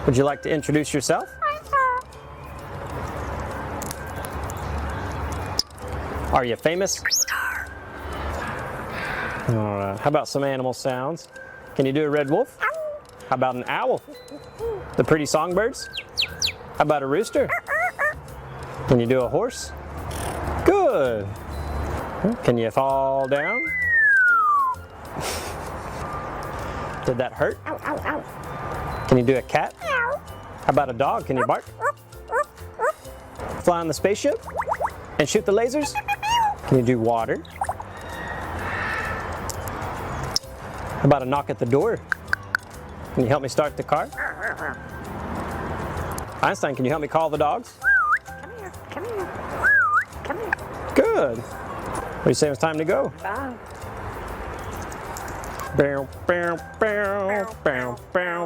Would you like to introduce yourself? Are you famous? All right. How about some animal sounds? Can you do a red wolf? How about an owl? The pretty songbirds? How about a rooster? Can you do a horse? Good. Can you fall down? Did that hurt? Ow, ow, ow. Can you do a cat? Ow. How about a dog? Can you bark? Fly on the spaceship? And shoot the lasers? Can you do water? How about a knock at the door? Can you help me start the car? Einstein, can you help me call the dogs? Come here, come here, come here. Good. What do you say it's time to go? Bye. Bow, bow, bow, bow, bow.